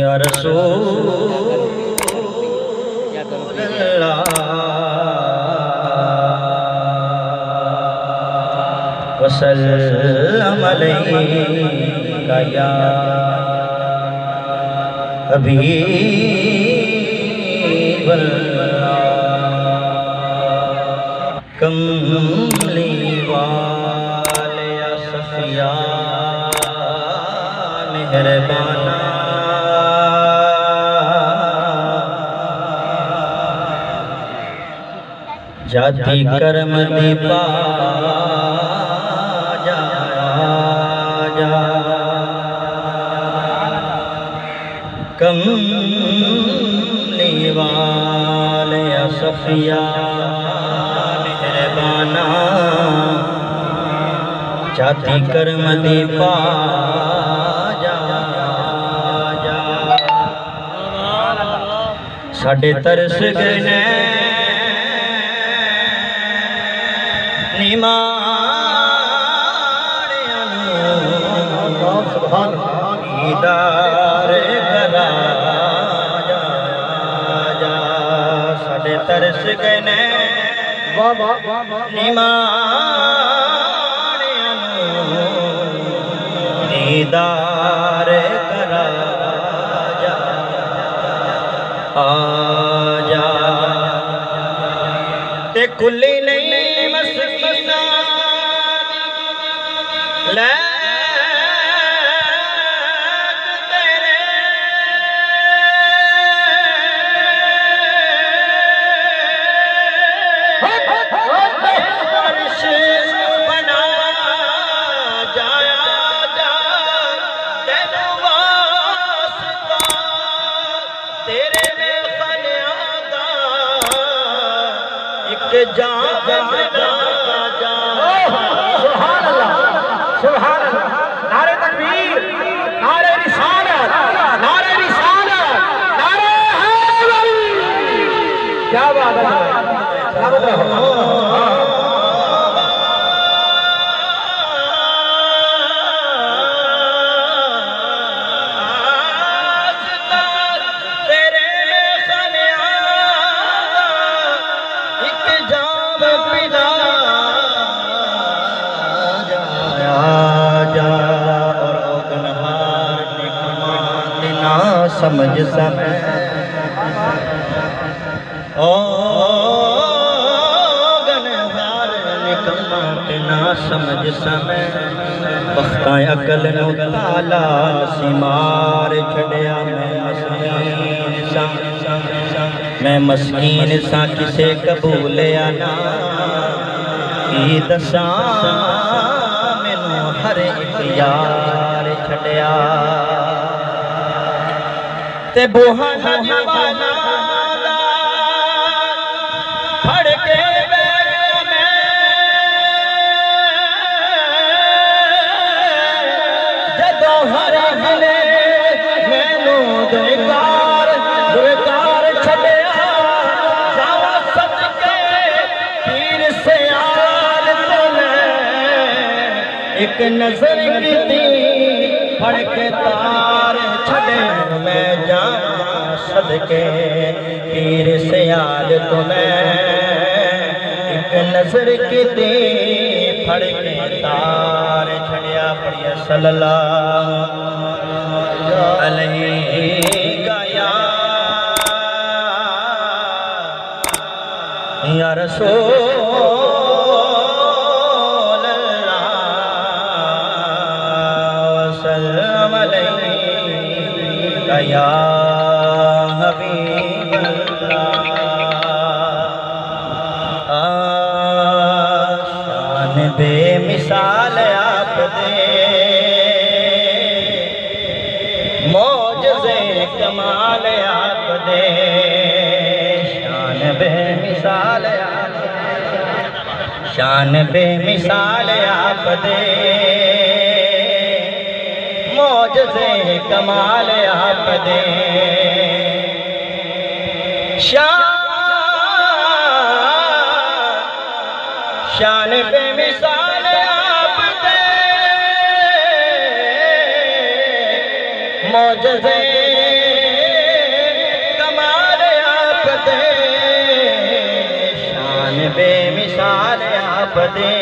या रसूल अल्लाह वसल्लम अलैका या हबीब अल्लाह कमली वाले या सफिया मेहरबाना जाति कर्म दीपा जा कमली वाले सफिया मेहरबाना जाति कर्म दीपा जा साडे तरस गए ने दीदार करा जा साडे तरस गए ने दीदार करा जा ते खुली नहीं मस्किना ले सुभान अल्लाह नारे तकबीर नारे रिसालत नारे हैदरी क्या बात है सलामत रहो समझ समय ओ गनहार निकम्मा ना समझ समय बख्ता अकल नो ताला सिमार छड़िया मैं मस्कीन सा किसे कबूल आना की दसा मैनू हर एक यार छड़िया ते बुहाना दीवाना फड़ के बैग में जदों हर हिले मैनू बेकार छड़िया जावा सदके पीर से यार तो एक नजर की फड़ के तार छड़े मैं जा सदके पीर से यार तो मैं एक नजर की दी फड़ के तार छड़िया पड़िया सल्लल्लाहु अलैहि या रसूल अल्लाह वसल्लम अलैका या हबीब अल्लाह शान बेमिसाल आप दे मौजज़े कमाल आप दे शान बेमिसाल आप दे मौजज़े कमाल आप दे शान बेमिसाल आप दे, मौजज़े कमाल आप दे, शान बेमिसाल आप दे,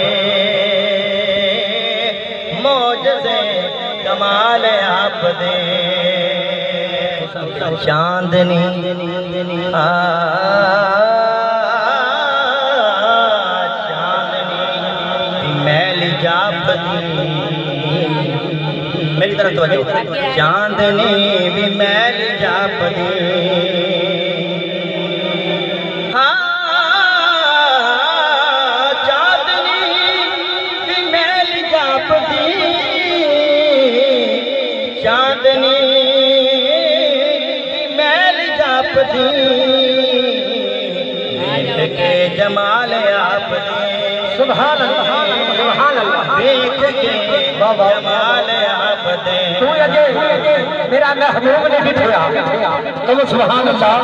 मौजज़े कमाल आप दे। चांदनी मेरी तरफ तवज्जो। चांदनी भी मैल जापदी, हाँ चांदनी भी मैल जापदी, चांदनी भी मैल जापदी, देख के जमाल आप दे। सुभान अल्लाह, सुभान अल्लाह। देख के जमाल आप दे। तू अजय मेरा महबूब ने बिठया, तुम सुभान अल्लाह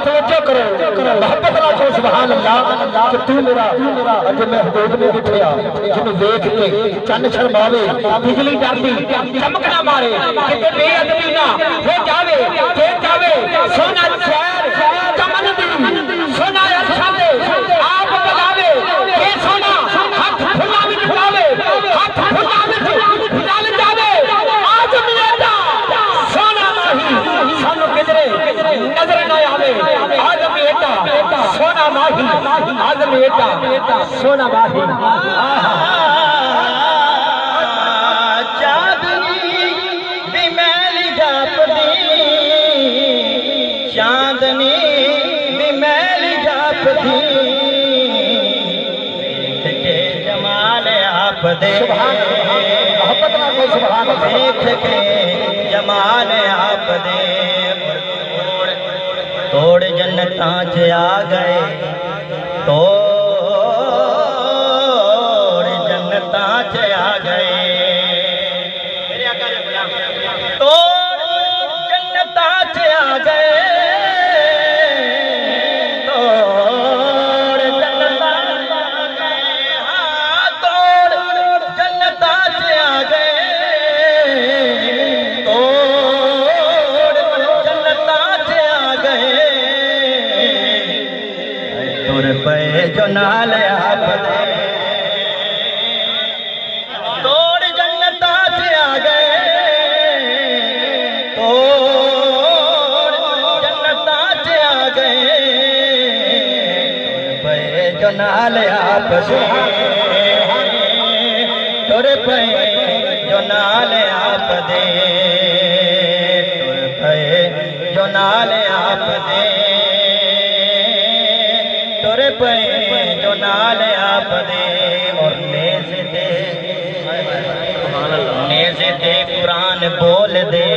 तवज्जो करो, मोहब्बत रखो सुभान अल्लाह कि तू मेरा अजय महबूब ने बिठया, जिन्हें देख के चन्न शर्मावे, बिजली डरदी चमकना मारे, किते बेअदबी ना हो जावे, देख जावे सोना शहर चमन दी, सोना अच्छा दे आप बगावे, ये सोना हाथ फुला में फुलावे, हाथ फुला में फुलाल जावे। आज मेरा सोना माही सानू किधरे नजर ना आवे, आज मेरा सोना माही, आज मेरा सोना माही। चांदनी भी मैल जापदी, चांदनी भी मैल जापदी, देख के जमाल आप दे। देख के जमाल आप दे। तोड़ जन्नतां च आ गए, तोड़ जन्नतां च आ गए, तोड़ जन्नतां च आ गए, तोड़ जन्नतां च आ गए, हाँ तोड़ जन्नतां च आ गए, तोड़ जन्नतां च आ गए, तुर पे जो नाल आप दे। तोड़ जन्नतां च आ गए, तोड़ जन्नतां च आ गए, तुर पे जो नाल आप दे, तुर पे जो नाल आप दे, तुर पे जो नाल आप दे, तुर पे जो नाल आप दे। और नेज़े ते कुरान बोल दे,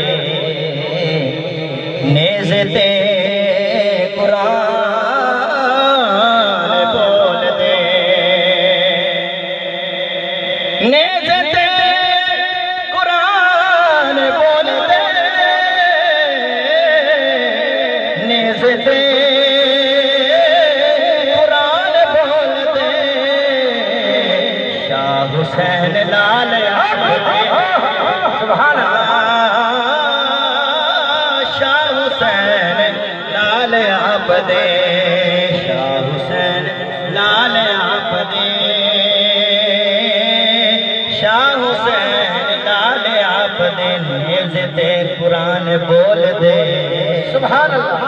नेज़े ते कुरान बोल दे, नेज़े ते कुरान बोल दे, नेज़े ते कुरान बोल दे, शाह हुसैन लाल आप दे। सुभान अल्लाह। शाह हुसैन लाल आप दे, शाह हुसैन लाल आप दे, शाह हुसैन लाल आप दे, नेज़े ते कुरान बोल दे। सुभान अल्लाह।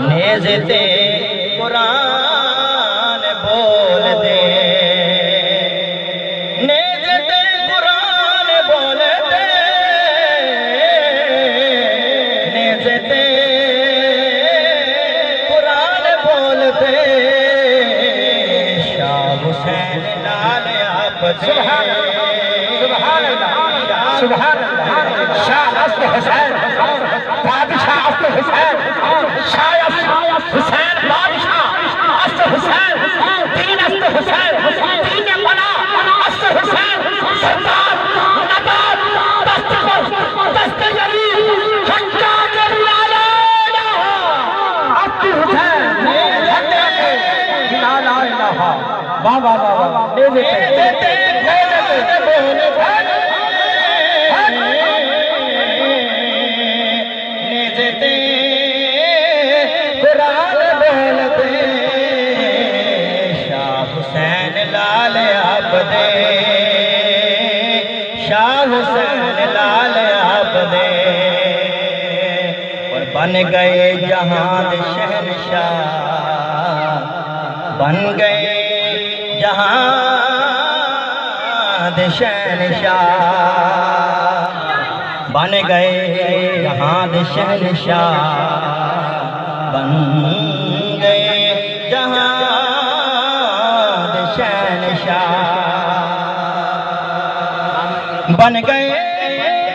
नेज़े ते कुरान बोल दे, नेज़े ते कुरान बोल दे, नेज़े ते कुरान बोल दे, शाह हुसैन लाल आप दे। सुभान अल्लाह, सुभान अल्लाह। शाह अस्त हुसैन, बादशाह अस्त हुसैन, शाह हुसैन बादशाह अस्त हुसैन, तीन अस्त हुसैन, तीन बना अस्त हुसैन, सरदार नदार दस्त जलील हक्का के लाला अस्त हुसैन। वाह वाह वाह नेज़े ते बोल नेज़े ते कुरान बोल दे शाह हुसैन लाल आबदे शाह हुसैन लाल आबदे और बन गए जहां दे शहनशाह बन गए जहां दे शहनशाह बन गए जहां दे शहनशाह बन गए जहां दे शहनशाह बन गए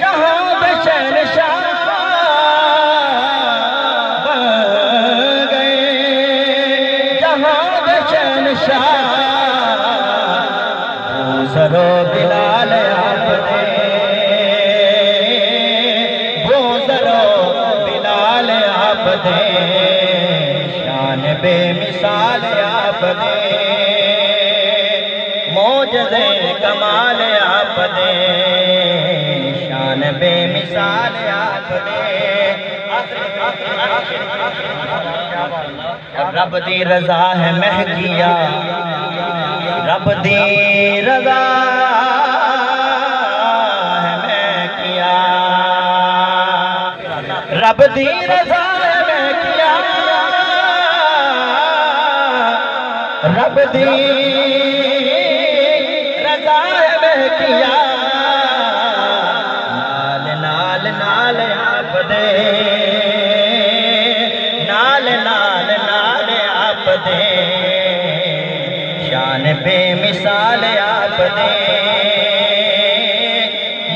जहां दे शहनशाह बन गए जहां दे शहनशाह बोज़रो बिलाल आबदे बोज़रो बिलाल आबदे शान बेमिसाल आबदे मौजज़े कमाल आबदे शान बेमिसाल आबदे रब दी रज़ा है महकिया रब दी रज़ा है महकिया रब दी रज़ा है महकिया रब दी रज़ा है महकिया नाल नाल नाल आबदे नाल नाल नाल आबदे शान बेमिसाल आबदे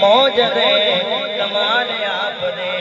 मौजज़े कमाल आबदे।